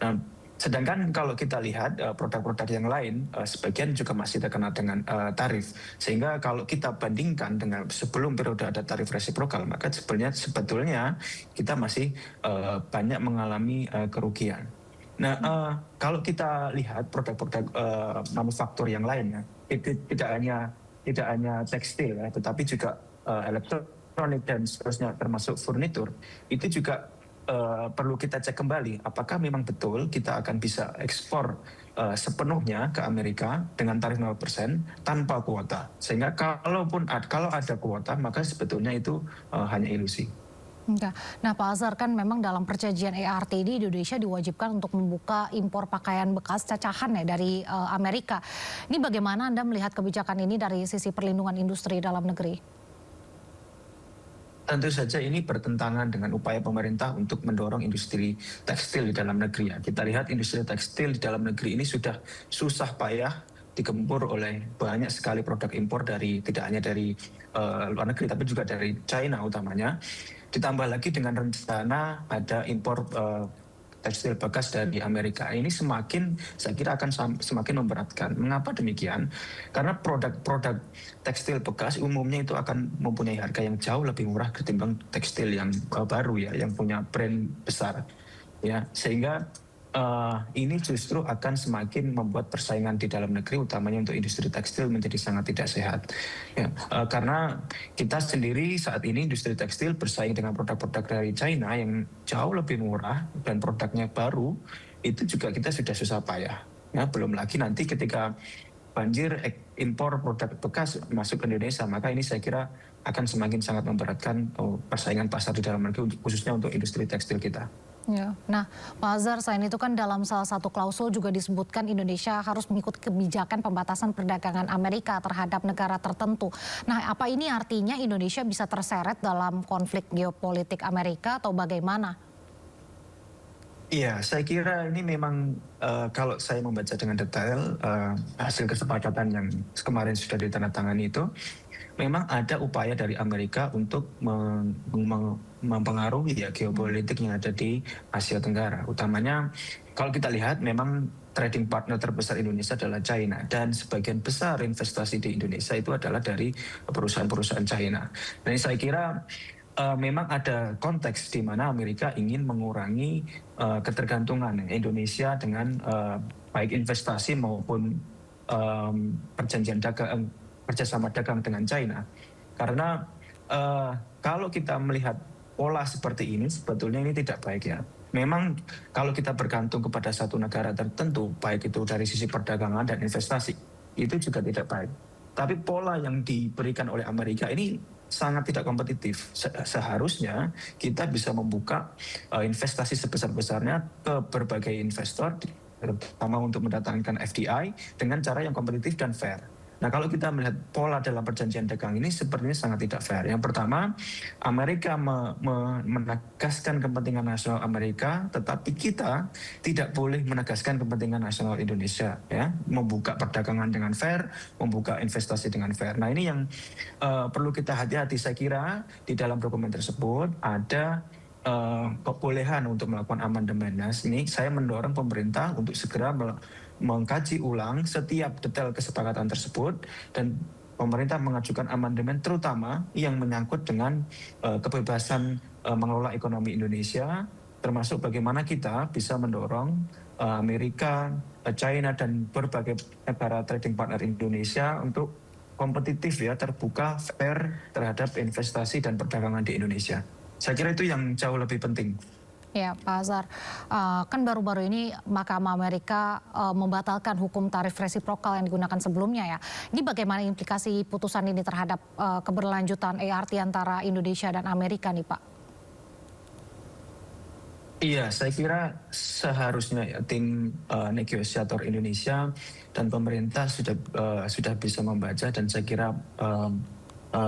Nah, sedangkan kalau kita lihat produk-produk yang lain, sebagian juga masih terkena dengan tarif. Sehingga kalau kita bandingkan dengan sebelum periode ada tarif resiprokal, maka sebetulnya kita masih banyak mengalami kerugian. Nah, kalau kita lihat produk-produk manufaktur yang lainnya, itu tidak hanya tekstil ya, tetapi juga elektronik dan seterusnya, termasuk furnitur, itu juga perlu kita cek kembali apakah memang betul kita akan bisa ekspor sepenuhnya ke Amerika dengan tarif 0% tanpa kuota. Sehingga kalau ada kuota maka sebetulnya itu hanya ilusi. Nah Pak Azhar, kan memang dalam perjanjian EART ini Indonesia diwajibkan untuk membuka impor pakaian bekas cacahan ya dari Amerika. Ini bagaimana Anda melihat kebijakan ini dari sisi perlindungan industri dalam negeri? Tentu saja ini bertentangan dengan upaya pemerintah untuk mendorong industri tekstil di dalam negeri. Ya. Kita lihat industri tekstil di dalam negeri ini sudah susah payah digempur oleh banyak sekali produk impor tidak hanya dari luar negeri tapi juga dari China utamanya. Ditambah lagi dengan rencana ada impor tekstil bekas dari Amerika. Ini saya kira akan semakin memberatkan. Mengapa demikian? Karena produk-produk tekstil bekas umumnya itu akan mempunyai harga yang jauh lebih murah ketimbang tekstil yang baru ya, yang punya brand besar. Ya, sehingga ini justru akan semakin membuat persaingan di dalam negeri, utamanya untuk industri tekstil, menjadi sangat tidak sehat. Ya, karena kita sendiri saat ini industri tekstil bersaing dengan produk-produk dari China yang jauh lebih murah dan produknya baru, itu juga kita sudah susah payah. Ya, belum lagi nanti ketika banjir impor produk bekas masuk ke Indonesia, maka ini saya kira akan semakin sangat memberatkan persaingan pasar di dalam negeri, khususnya untuk industri tekstil kita. Ya. Nah, Pak Azhar, selain itu kan dalam salah satu klausul juga disebutkan Indonesia harus mengikuti kebijakan pembatasan perdagangan Amerika terhadap negara tertentu. Nah, apa ini artinya Indonesia bisa terseret dalam konflik geopolitik Amerika atau bagaimana? Iya, saya kira ini memang kalau saya membaca dengan detail hasil kesepakatan yang kemarin sudah ditandatangani itu, memang ada upaya dari Amerika untuk mempengaruhi ya geopolitik yang ada di Asia Tenggara. Utamanya kalau kita lihat memang trading partner terbesar Indonesia adalah China, dan sebagian besar investasi di Indonesia itu adalah dari perusahaan-perusahaan China. Dan saya kira memang ada konteks di mana Amerika ingin mengurangi ketergantungan Indonesia dengan baik investasi maupun perjanjian dagang, kerjasama dagang dengan China. Karena kalau kita melihat pola seperti ini, sebetulnya ini tidak baik ya. Memang kalau kita bergantung kepada satu negara tertentu, baik itu dari sisi perdagangan dan investasi, itu juga tidak baik. Tapi pola yang diberikan oleh Amerika ini sangat tidak kompetitif. Seharusnya kita bisa membuka investasi sebesar-besarnya ke berbagai investor, terutama untuk mendatangkan FDI dengan cara yang kompetitif dan fair. Nah, kalau kita melihat pola dalam perjanjian dagang ini sepertinya sangat tidak fair. Yang pertama, Amerika menegaskan kepentingan nasional Amerika, tetapi kita tidak boleh menegaskan kepentingan nasional Indonesia, ya, membuka perdagangan dengan fair, membuka investasi dengan fair. Nah, ini yang perlu kita hati-hati. Saya kira di dalam dokumen tersebut ada kebolehan untuk melakukan amandemen. Nah, ini saya mendorong pemerintah untuk segera mengkaji ulang setiap detail kesepakatan tersebut dan pemerintah mengajukan amandemen terutama yang menyangkut dengan kebebasan mengelola ekonomi Indonesia, termasuk bagaimana kita bisa mendorong Amerika, China dan berbagai negara trading partner Indonesia untuk kompetitif, ya, terbuka, fair terhadap investasi dan perdagangan di Indonesia. Saya kira itu yang jauh lebih penting. Ya, Pak Azhar, kan baru-baru ini Mahkamah Amerika membatalkan hukum tarif resiprokal yang digunakan sebelumnya, ya. Ini bagaimana implikasi putusan ini terhadap keberlanjutan ART antara Indonesia dan Amerika nih, Pak? Iya, saya kira seharusnya, ya, tim negosiator Indonesia dan pemerintah sudah bisa membaca, dan saya kira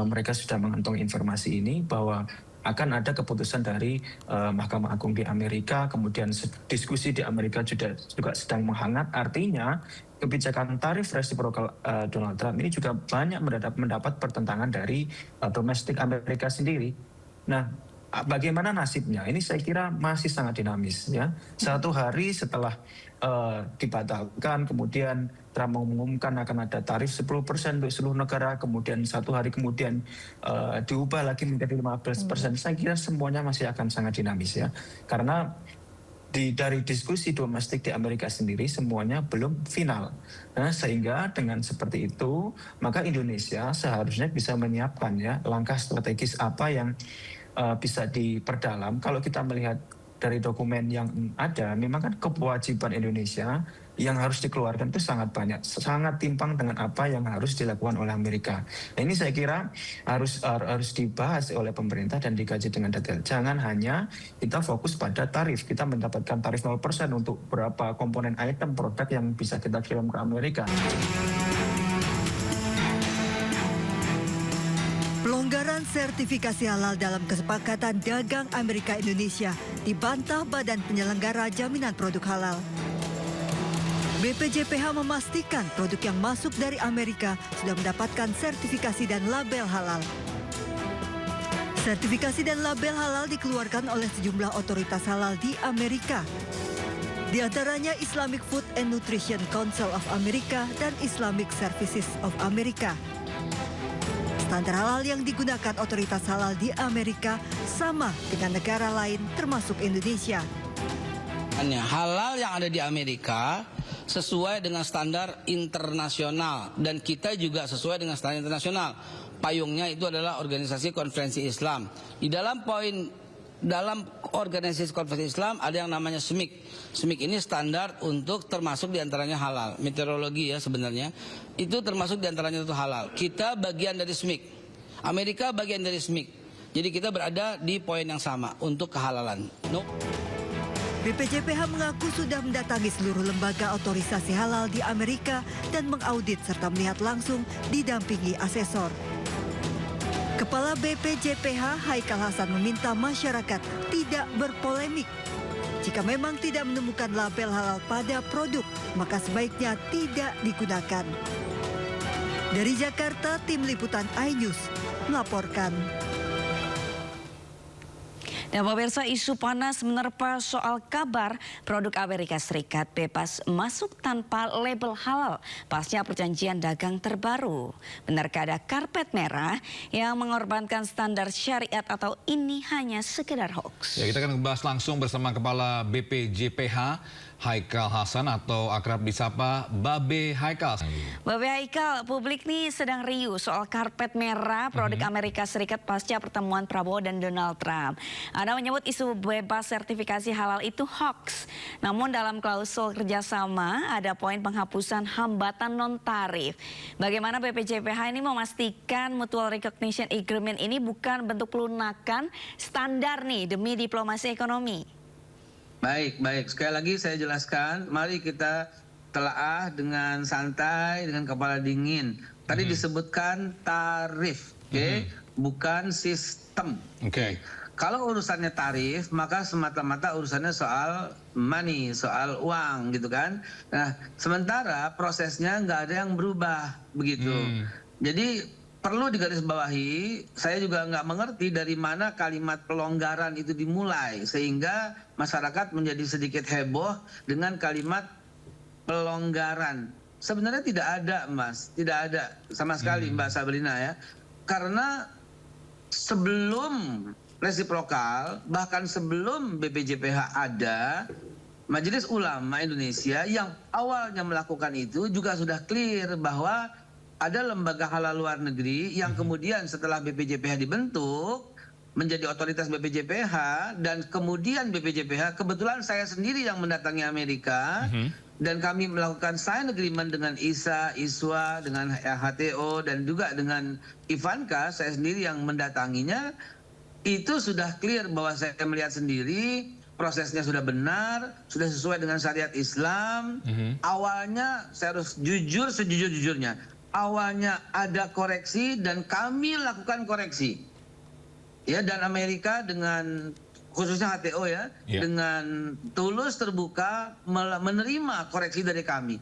mereka sudah mengantongi informasi ini bahwa akan ada keputusan dari Mahkamah Agung di Amerika, kemudian diskusi di Amerika juga sedang menghangat. Artinya kebijakan tarif resiprokal Donald Trump ini juga banyak mendapat pertentangan dari domestik Amerika sendiri. Nah, bagaimana nasibnya? Ini saya kira masih sangat dinamis, ya. Satu hari setelah dibatalkan, kemudian Trump mengumumkan akan ada tarif 10% untuk seluruh negara, kemudian satu hari kemudian diubah lagi menjadi 15%. Saya kira semuanya masih akan sangat dinamis, ya. Karena dari diskusi domestik di Amerika sendiri semuanya belum final. Nah, sehingga dengan seperti itu, maka Indonesia seharusnya bisa menyiapkan, ya, langkah strategis apa yang bisa diperdalam. Kalau kita melihat dari dokumen yang ada, memang kan kewajiban Indonesia yang harus dikeluarkan itu sangat banyak, sangat timpang dengan apa yang harus dilakukan oleh Amerika. Nah, ini saya kira harus dibahas oleh pemerintah dan dikaji dengan detail. Jangan hanya kita fokus pada tarif, kita mendapatkan tarif 0% untuk berapa komponen item produk yang bisa kita kirim ke Amerika. Pelonggaran sertifikasi halal dalam kesepakatan dagang Amerika-Indonesia dibantah Badan Penyelenggara Jaminan Produk Halal. BPJPH memastikan produk yang masuk dari Amerika sudah mendapatkan sertifikasi dan label halal. Sertifikasi dan label halal dikeluarkan oleh sejumlah otoritas halal di Amerika. Di antaranya Islamic Food and Nutrition Council of America dan Islamic Services of America. Standar halal yang digunakan otoritas halal di Amerika sama dengan negara lain termasuk Indonesia. Halal yang ada di Amerika sesuai dengan standar internasional dan kita juga sesuai dengan standar internasional. Payungnya itu adalah Organisasi Konferensi Islam. Di dalam Organisasi Konferensi Islam ada yang namanya SMIC. SMIC ini standar untuk termasuk diantaranya halal. Meteorologi, ya, sebenarnya itu termasuk diantaranya itu halal. Kita bagian dari SMIC, Amerika bagian dari SMIC. Jadi kita berada di poin yang sama untuk kehalalan. BPJPH mengaku sudah mendatangi seluruh lembaga otorisasi halal di Amerika dan mengaudit serta melihat langsung didampingi asesor. Kepala BPJPH Haikal Hasan meminta masyarakat tidak berpolemik. Jika memang tidak menemukan label halal pada produk, maka sebaiknya tidak digunakan. Dari Jakarta, Tim Liputan iNews melaporkan. Dan pemirsa, isu panas menerpa soal kabar produk Amerika Serikat bebas masuk tanpa label halal pasca perjanjian dagang terbaru. Benarkah ada karpet merah yang mengorbankan standar syariat atau ini hanya sekedar hoax? Ya, kita akan membahas langsung bersama Kepala BPJPH Haikal Hasan atau akrab disapa Babe Haikal. Babe Haikal, publik nih sedang riuh soal karpet merah produk Amerika Serikat pasca pertemuan Prabowo dan Donald Trump. Anda menyebut isu bebas sertifikasi halal itu hoax. Namun dalam klausul kerjasama ada poin penghapusan hambatan non-tarif. Bagaimana BPJPH ini memastikan Mutual Recognition Agreement ini bukan bentuk pelunakan standar nih demi diplomasi ekonomi? Baik. Sekali lagi saya jelaskan, mari kita telaah dengan santai, dengan kepala dingin. Tadi disebutkan tarif, bukan sistem. Kalau urusannya tarif, maka semata-mata urusannya soal money, soal uang gitu kan. Nah, sementara prosesnya nggak ada yang berubah begitu. Jadi perlu digarisbawahi, saya juga nggak mengerti dari mana kalimat pelonggaran itu dimulai sehingga masyarakat menjadi sedikit heboh dengan kalimat pelonggaran. Sebenarnya tidak ada, Mas, tidak ada sama sekali, Mbak Sabrina ya. Karena sebelum resiprokal, bahkan sebelum BPJPH ada, Majelis Ulama Indonesia yang awalnya melakukan itu juga sudah clear bahwa ada lembaga halal luar negeri yang kemudian setelah BPJPH dibentuk menjadi otoritas BPJPH dan kemudian BPJPH, kebetulan saya sendiri yang mendatangi Amerika dan kami melakukan sign agreement dengan ISA, ISWA, dengan HTO dan juga dengan Ivanka, saya sendiri yang mendatanginya. Itu sudah clear bahwa saya melihat sendiri prosesnya sudah benar, sudah sesuai dengan syariat Islam. Awalnya saya harus jujur sejujur-jujurnya. Awalnya ada koreksi dan kami lakukan koreksi. Ya, dan Amerika dengan khususnya HTO ya, dengan tulus terbuka menerima koreksi dari kami.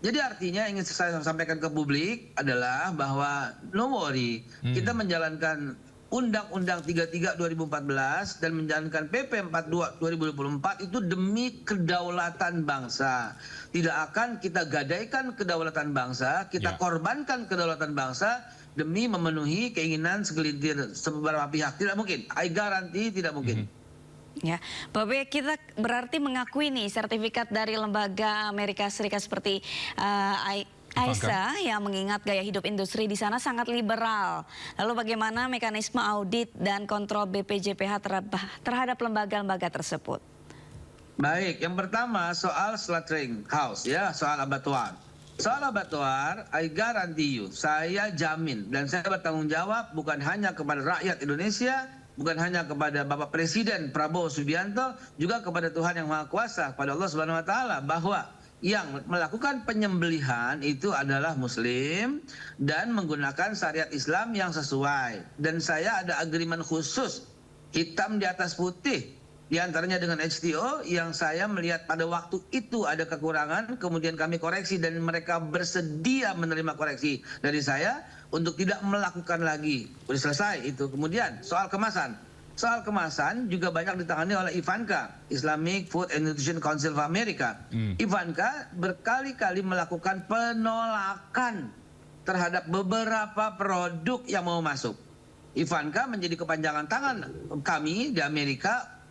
Jadi artinya ingin saya sampaikan ke publik adalah bahwa no worry, kita menjalankan Undang-Undang 33 2014 dan menjalankan PP 42 2024 itu demi kedaulatan bangsa. Tidak akan kita gadaikan kedaulatan bangsa, kita korbankan kedaulatan bangsa demi memenuhi keinginan segelintir beberapa pihak. Tidak mungkin, I guarantee tidak mungkin. Ya, Babe, kita berarti mengakui nih sertifikat dari lembaga Amerika Serikat seperti AISA yang mengingat gaya hidup industri di sana sangat liberal. Lalu bagaimana mekanisme audit dan kontrol BPJPH terhadap lembaga-lembaga tersebut? Baik, yang pertama soal slaughtering house ya, soal abattoir. Soal abattoir, I guarantee you, saya jamin dan saya bertanggung jawab bukan hanya kepada rakyat Indonesia, bukan hanya kepada Bapak Presiden Prabowo Subianto, juga kepada Tuhan Yang Maha Kuasa, kepada Allah Subhanahu wa taala, bahwa yang melakukan penyembelihan itu adalah Muslim dan menggunakan syariat Islam yang sesuai. Dan saya ada agreement khusus hitam di atas putih di antaranya dengan HTO yang saya melihat pada waktu itu ada kekurangan, kemudian kami koreksi dan mereka bersedia menerima koreksi dari saya untuk tidak melakukan lagi. Sudah selesai itu. Kemudian soal kemasan. Soal kemasan juga banyak ditangani oleh Ivanka, Islamic Food and Nutrition Council of America. Ivanka berkali-kali melakukan penolakan terhadap beberapa produk yang mau masuk. Ivanka menjadi kepanjangan tangan kami di Amerika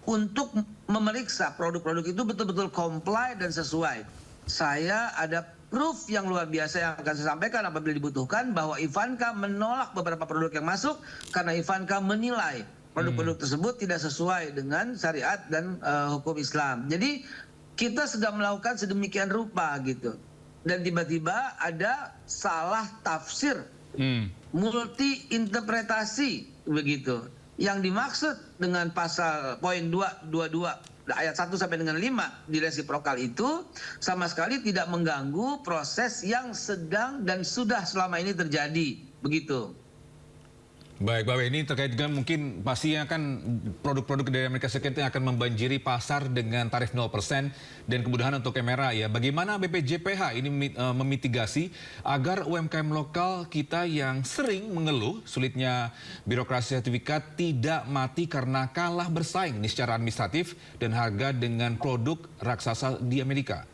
untuk memeriksa produk-produk itu betul-betul comply dan sesuai. Saya ada proof yang luar biasa yang akan saya sampaikan apabila dibutuhkan bahwa Ivanka menolak beberapa produk yang masuk karena Ivanka menilai produk-produk tersebut tidak sesuai dengan syariat dan hukum Islam. Jadi kita sedang melakukan sedemikian rupa gitu. Dan tiba-tiba ada salah tafsir, multi interpretasi begitu. Yang dimaksud dengan pasal poin 222 ayat 1 sampai dengan 5 di resiprokal itu sama sekali tidak mengganggu proses yang sedang dan sudah selama ini terjadi begitu. Baik, Babe, ini terkait dengan mungkin pastinya kan produk-produk dari Amerika Serikat yang akan membanjiri pasar dengan tarif 0% dan kemudahan untuk kamera ya. Bagaimana BPJPH ini memitigasi agar UMKM lokal kita yang sering mengeluh sulitnya birokrasi sertifikat tidak mati karena kalah bersaing nih secara administratif dan harga dengan produk raksasa di Amerika?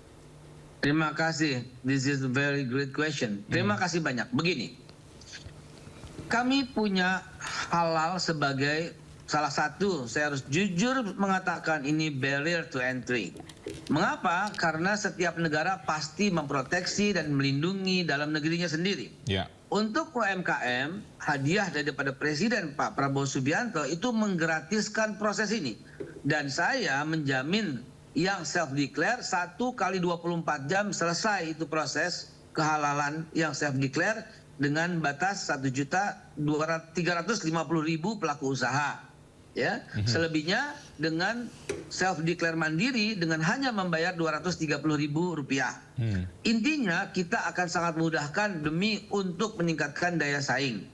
Terima kasih. This is a very great question. Terima kasih banyak. Begini. Kami punya halal sebagai salah satu saya harus jujur mengatakan ini barrier to entry. Mengapa? Karena setiap negara pasti memproteksi dan melindungi dalam negerinya sendiri. Ya. Untuk UMKM, hadiah daripada Presiden Pak Prabowo Subianto itu menggratiskan proses ini. Dan saya menjamin yang self-declare 1 kali 24 jam selesai itu proses kehalalan yang self-declare dengan batas 1.350.000 pelaku usaha. Ya, selebihnya dengan self-declare mandiri dengan hanya membayar Rp230.000. Intinya kita akan sangat mudahkan demi untuk meningkatkan daya saing.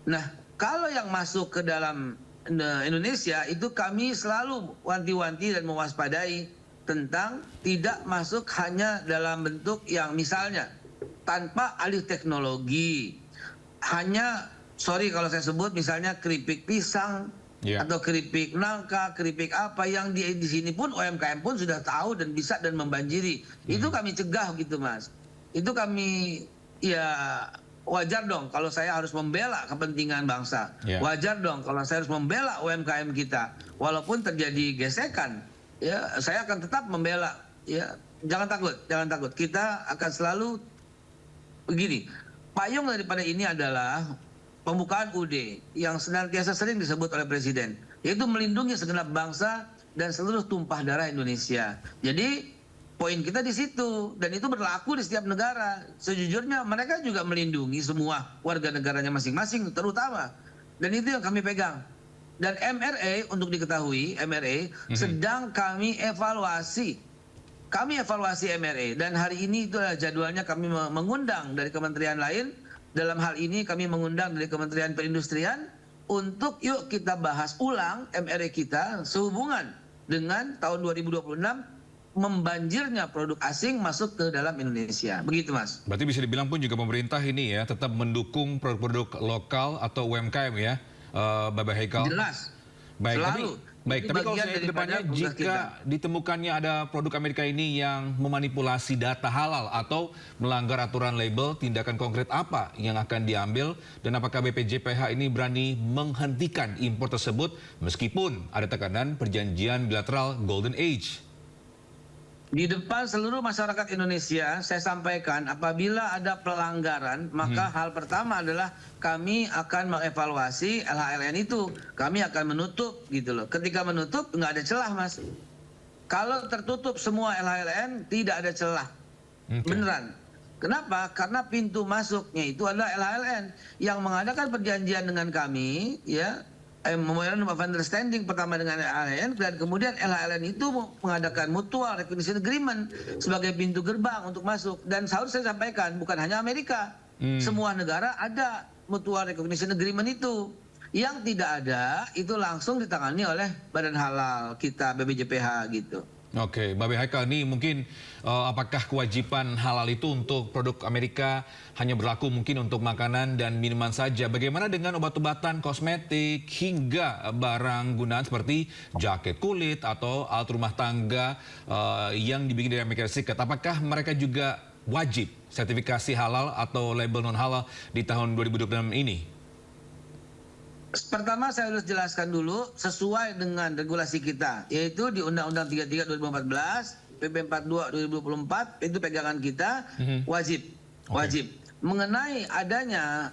Nah, kalau yang masuk ke dalam Indonesia itu kami selalu wanti-wanti dan mewaspadai tentang tidak masuk hanya dalam bentuk yang misalnya tanpa alih teknologi, hanya sorry kalau saya sebut misalnya keripik pisang atau keripik nangka, keripik apa yang di sini pun UMKM pun sudah tahu dan bisa dan membanjiri. Itu kami cegah gitu Mas. Itu kami ya wajar dong kalau saya harus membela kepentingan bangsa. Wajar dong kalau saya harus membela UMKM kita. Walaupun terjadi gesekan, ya saya akan tetap membela. Ya, jangan takut, jangan takut. Kita akan selalu begini. Payung daripada ini adalah pembukaan UD yang senantiasa sering disebut oleh Presiden, yaitu melindungi segenap bangsa dan seluruh tumpah darah Indonesia. Jadi poin kita di situ, dan itu berlaku di setiap negara. Sejujurnya mereka juga melindungi semua warga negaranya masing-masing terutama, dan itu yang kami pegang. Dan MRA untuk diketahui, MRA sedang kami evaluasi. Kami evaluasi MRA dan hari ini itu adalah jadwalnya kami mengundang dari kementerian lain. Dalam hal ini kami mengundang dari Kementerian Perindustrian untuk yuk kita bahas ulang MRA kita sehubungan dengan tahun 2026 membanjirnya produk asing masuk ke dalam Indonesia. Begitu Mas. Berarti bisa dibilang pun juga pemerintah ini ya tetap mendukung produk-produk lokal atau UMKM ya, Bapak Haikal? Jelas. Baik, selalu. Tapi kalau saya kedepannya jika ditemukannya ada produk Amerika ini yang memanipulasi data halal atau melanggar aturan label, tindakan konkret apa yang akan diambil dan apakah BPJPH ini berani menghentikan impor tersebut meskipun ada tekanan perjanjian bilateral Golden Age? Di depan seluruh masyarakat Indonesia, saya sampaikan apabila ada pelanggaran, maka hal pertama adalah kami akan mengevaluasi LHLN itu. Kami akan menutup gitu loh. Ketika menutup, nggak ada celah Mas. Kalau tertutup semua LHLN, tidak ada celah. Beneran. Kenapa? Karena pintu masuknya itu adalah LHLN. Yang mengadakan perjanjian dengan kami, ya, memorandum of understanding pertama dengan LHLN, dan kemudian LHLN itu mengadakan mutual recognition agreement sebagai pintu gerbang untuk masuk. Dan harus saya sampaikan, bukan hanya Amerika, semua negara ada mutual recognition agreement itu. Yang tidak ada itu langsung ditangani oleh Badan Halal kita, BPJPH gitu. Oke, Bapak Haikal, ini mungkin apakah kewajiban halal itu untuk produk Amerika hanya berlaku mungkin untuk makanan dan minuman saja? Bagaimana dengan obat-obatan, kosmetik, hingga barang gunaan seperti jaket kulit atau alat rumah tangga yang dibikin dari Amerika Serikat? Apakah mereka juga wajib sertifikasi halal atau label non-halal di tahun 2026 ini? Pertama saya harus jelaskan dulu sesuai dengan regulasi kita, yaitu di Undang-Undang 33 2014, PP 42 2024 itu pegangan kita, wajib. Mengenai adanya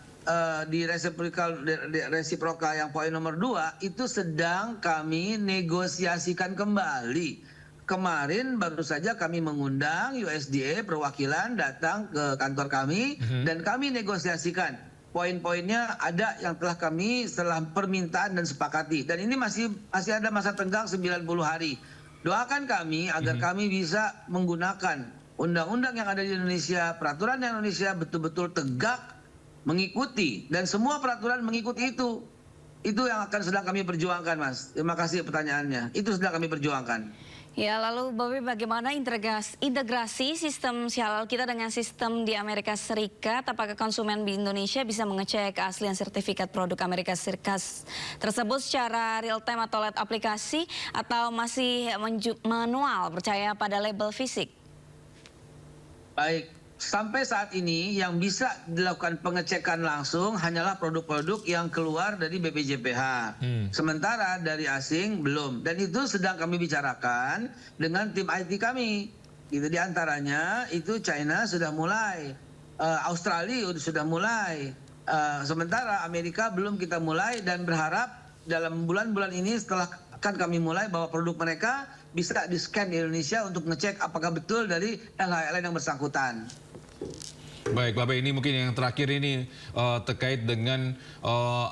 di resiprokal yang poin nomor 2 itu sedang kami negosiasikan kembali. Kemarin baru saja kami mengundang USDA perwakilan datang ke kantor kami dan kami negosiasikan. Poin-poinnya ada yang telah kami setelah permintaan dan sepakati. Dan ini masih ada masa tenggang 90 hari. Doakan kami agar kami bisa menggunakan undang-undang yang ada di Indonesia, peraturan yang Indonesia betul-betul tegak mengikuti. Dan semua peraturan mengikuti itu. Itu yang akan sedang kami perjuangkan, Mas. Terima kasih pertanyaannya. Itu sedang kami perjuangkan. Ya, lalu Bobi, bagaimana integrasi sistem halal kita dengan sistem di Amerika Serikat? Apakah konsumen di Indonesia bisa mengecek keaslian sertifikat produk Amerika Serikat tersebut secara real time atau lewat aplikasi, atau masih manual percaya pada label fisik? Baik, sampai saat ini yang bisa dilakukan pengecekan langsung hanyalah produk-produk yang keluar dari BPJPH. Sementara dari asing belum. Dan itu sedang kami bicarakan dengan tim IT kami. Gitu, di antaranya itu China sudah mulai, Australia sudah mulai, sementara Amerika belum kita mulai, dan berharap dalam bulan-bulan ini setelah akan kami mulai bahwa produk mereka bisa di-scan di Indonesia untuk ngecek apakah betul dari LHLN yang bersangkutan. Baik, Babe, ini mungkin yang terakhir ini terkait dengan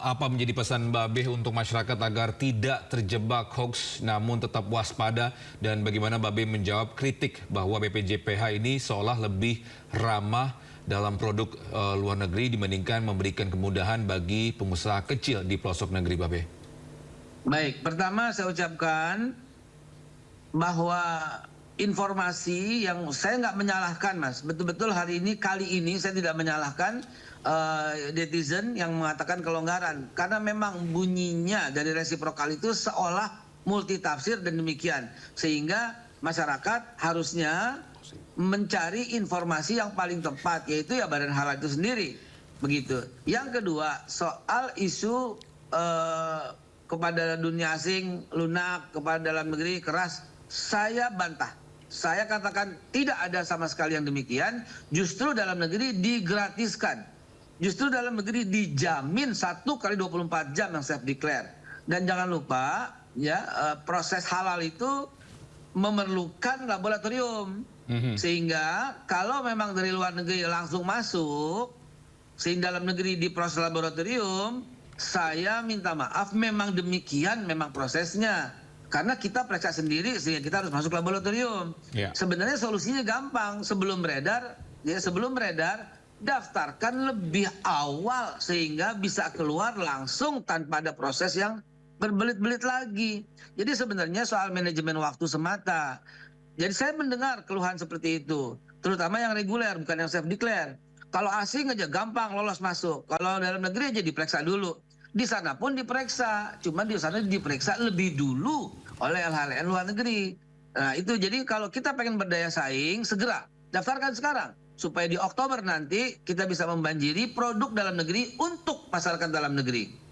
apa menjadi pesan Babe untuk masyarakat agar tidak terjebak hoax namun tetap waspada, dan bagaimana Babe menjawab kritik bahwa BPJPH ini seolah lebih ramah dalam produk luar negeri dibandingkan memberikan kemudahan bagi pengusaha kecil di pelosok negeri, Babe. Baik, pertama saya ucapkan bahwa informasi yang saya nggak menyalahkan, Mas. Betul-betul hari ini, kali ini saya tidak menyalahkan netizen yang mengatakan kelonggaran. Karena memang bunyinya dari resiprokal itu seolah multitafsir dan demikian. Sehingga masyarakat harusnya mencari informasi yang paling tepat, yaitu ya Badan Halal itu sendiri. Begitu. Yang kedua, soal isu kepada dunia asing, lunak, kepada dalam negeri keras, saya bantah. Saya katakan tidak ada sama sekali yang demikian. Justru dalam negeri digratiskan. Justru dalam negeri dijamin 1 kali 24 jam yang self declare. Dan jangan lupa ya, proses halal itu memerlukan laboratorium. Sehingga kalau memang dari luar negeri langsung masuk, sehingga dalam negeri diproses laboratorium, saya minta maaf, memang demikian memang prosesnya. Karena kita periksa sendiri sehingga kita harus masuk laboratorium. Sebenarnya solusinya gampang. Sebelum beredar, daftarkan lebih awal sehingga bisa keluar langsung tanpa ada proses yang berbelit-belit lagi. Jadi sebenarnya soal manajemen waktu semata. Jadi saya mendengar keluhan seperti itu, terutama yang reguler, bukan yang self declare. Kalau asing aja gampang lolos masuk. Kalau dalam negeri aja diperiksa dulu. Di sana pun diperiksa, cuma di sana diperiksa lebih dulu oleh LHLN luar negeri. Nah itu, jadi kalau kita pengen berdaya saing, segera daftarkan sekarang. Supaya di Oktober nanti kita bisa membanjiri produk dalam negeri untuk pasarkan dalam negeri.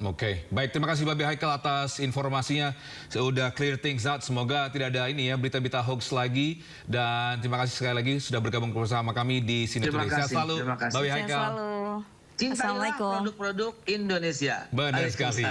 Oke, baik, terima kasih Babe Haikal atas informasinya. Sudah clear things out, semoga tidak ada ini ya berita-berita hoax lagi. Dan terima kasih sekali lagi sudah bergabung bersama kami di Sini Today. Sehat selalu, Babe Haikal. Cintailah produk-produk Indonesia. Benar sekali.